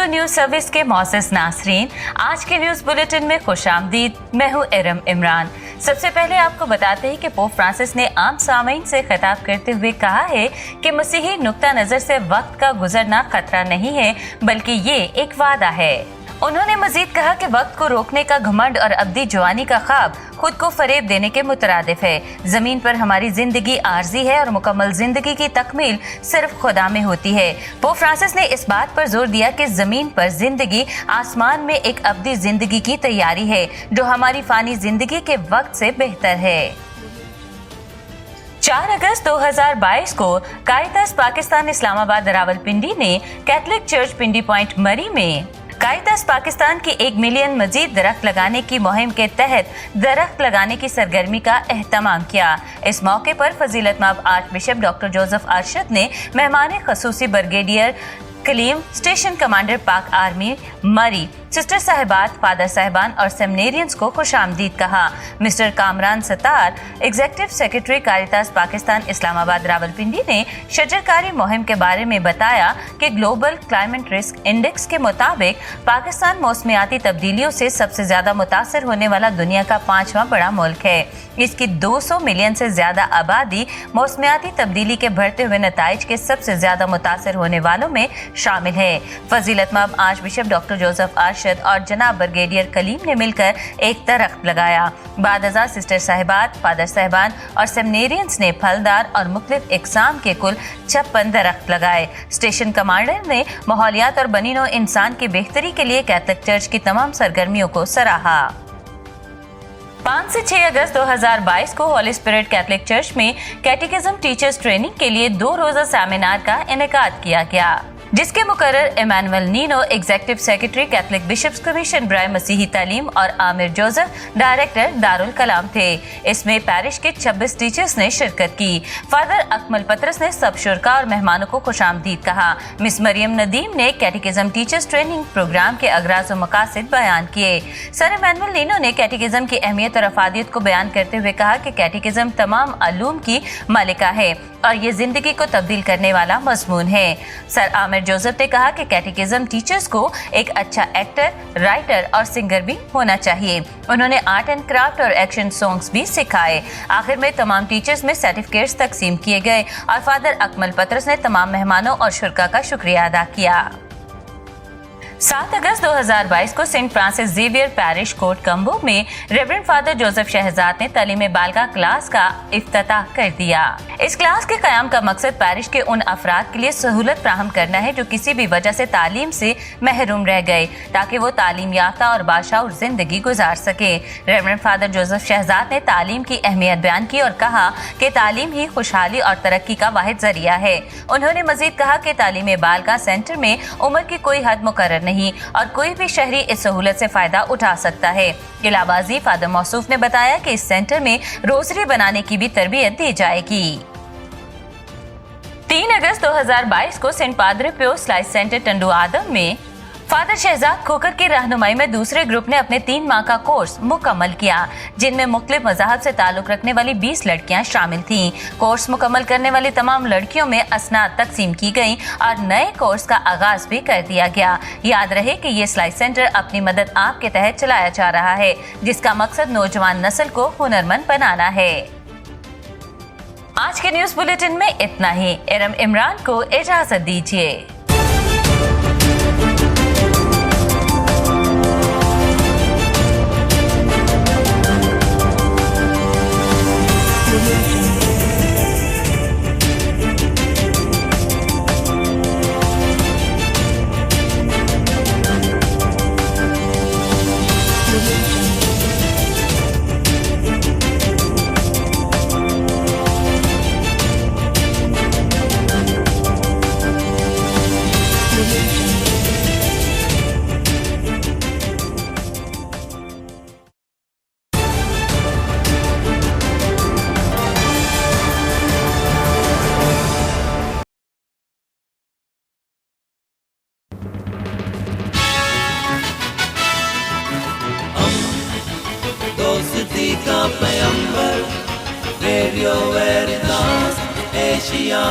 Urdu news service के मौसस नासरीन, आज के न्यूज बुलेटिन में खुशामदीद। मैं हूँ इरम इमरान। सबसे पहले आपको बताते हैं कि पोप फ्रांसिस ने आम सामीन से खिताब करते हुए कहा है कि मसीही नुक्ता नजर से वक्त का गुजरना खतरा नहीं है, बल्कि ये एक वादा है। उन्होंने मजीद कहा कि वक्त को रोकने का घमंड और अब्दी जवानी का ख्वाब खुद को फरेब देने के मुतरादिफ है। जमीन पर हमारी जिंदगी आर्जी है और मुकम्मल जिंदगी की तकमील सिर्फ खुदा में होती है। पोप फ्रांसिस ने इस बात पर जोर दिया कि जमीन पर जिंदगी आसमान में एक अब्दी जिंदगी की तैयारी है, जो हमारी फानी जिंदगी के वक्त से बेहतर है। 4 अगस्त 2022 को कारितास पाकिस्तान इस्लामाबाद रावलपिंडी ने कैथोलिक चर्च पिंडी पॉइंट मरी में कारितास पाकिस्तान की 1 मिलियन मजीद दरख्त लगाने की मुहिम के तहत दरख्त लगाने की सरगर्मी का एहतमाम किया। इस मौके पर फजीलतमाब arch bishop doctor Joseph Arshad ने मेहमान खसूसी brigadier Kaleem, station commander Pak army Murree, sister साहिबात, फादर साहिबान और सेमिनेरियंस को खुशामदीद कहा। Mister Kamran Sattar, executive secretary Caritas Pakistan Islamabad Rawalpindi ने शजरकारी मुहिम के बारे में बताया कि ग्लोबल क्लाइमेट रिस्क इंडेक्स के मुताबिक पाकिस्तान मौसमियाती तब्दीलियों से सबसे ज्यादा मुतासर होने वाला दुनिया का 5वां बड़ा मुल्क है। इसकी 200 मिलियन से ज्यादा आबादी मौसमियाती तब्दीली के बढ़ते हुए नताइज के सबसे ज्यादा मुतासर होने वालों में शामिल है। फजीलतमाब arch bishop doctor Joseph Arshad और जनाब ब्रिगेडियर कलीम ने मिलकर एक दरख्त लगाया। बाद सिस्टर साहिबात, फादर साहिबान और सेमिनेरियंस ने फलदार और मुख्तलिफ इकसाम के कुल 56 दरख्त लगाए। स्टेशन कमांडर ने माहौलियात और बनीनो इंसान की बेहतरी के लिए कैथोलिक चर्च की तमाम सरगर्मियों को सराहा। 5 से 6 अगस्त 2022 को होली स्पिरिट कैथोलिक चर्च में कैटेकिज्म टीचर्स ट्रेनिंग के लिए 2 रोजा सेमिनार का इनेकाद किया गया, जिसके मुकर्रर Emmanuel Nino, executive secretary Catholic bishops commission बराए मसीही तालीम, और आमिर जोसेफ, डायरेक्टर दारुल कलाम थे। इसमें पैरिश के 26 टीचर्स ने शिरकत की। फादर अकमल पतरस ने सब शुरका और मेहमानों को खुशामदीद कहा। मिस मरियम नदीम ने कैटेकिज्म टीचर्स ट्रेनिंग प्रोग्राम के अगराज और मकासद बयान किए। सर इमानुएल नीनो ने कैटेकिज्म की अहमियत और अफादियत को बयान करते हुए कहा कि कैटेकिज्म तमाम अलूम की मालिका है और ये जिंदगी को तब्दील करने वाला मजमून है। सर आमिर जोसेफ ने कहा कि कैटेकिज्म टीचर्स को एक अच्छा एक्टर, राइटर और सिंगर भी होना चाहिए। उन्होंने आर्ट एंड क्राफ्ट और एक्शन सॉन्ग्स भी सिखाए। आखिर में तमाम टीचर्स में सर्टिफिकेट्स तकसीम किए गए और फादर अकमल पतरस ने तमाम मेहमानों और शुरका का शुक्रिया अदा किया। 7 अगस्त 2022 को Saint Francis Xavier parish Kot Kamboh में रेवरेंड फादर जोसेफ शहजाद ने तालीम बालिगा क्लास का इफ्तिताह कर दिया। इस क्लास के कयाम का मकसद पैरिश के उन अफराद के लिए सहूलत फ्राहम करना है जो किसी भी वजह से तालीम से महरूम रह गए, ताकि वो तालीम याफ्ता और बाशऊर जिंदगी गुजार सके। रेवरेंड फादर जोसेफ शहजाद ने तालीम की अहमियत बयान की और कहा कि तालीम ही खुशहाली और तरक्की का वाहिद जरिया है। उन्होंने मजीद कहा कि तालीम बालिगा सेंटर में उम्र की कोई हद मुकर्रर नहीं और कोई भी शहरी इस सहूलत से फायदा उठा सकता है। इलाबाजी फादर मौसूफ ने बताया कि इस सेंटर में रोजरी बनाने की भी तरबियत दी जाएगी। 3 अगस्त 2022 को सेंट पादरे प्यो स्लाइस सेंटर टंडू आदम में फादर शहजाद खोकर की रहनुमाई में दूसरे ग्रुप ने अपने 3 माह का कोर्स मुकम्मल किया, जिनमें मुख्तलिफ मज़ाहब से ताल्लुक रखने वाली 20 लड़कियां शामिल थीं। कोर्स मुकम्मल करने वाली तमाम लड़कियों में असनाद तकसीम की गई और नए कोर्स का आगाज भी कर दिया गया। याद रहे कि ये स्लाइस सेंटर अपनी मदद आप के तहत चलाया जा रहा है, जिसका मकसद नौजवान नस्ल को हुनरमंद बनाना है। आज के न्यूज बुलेटिन में इतना ही। इरम इमरान को इजाजत दीजिए। दोस्ती का पैगंबर रेडियो वेरितास एशिया।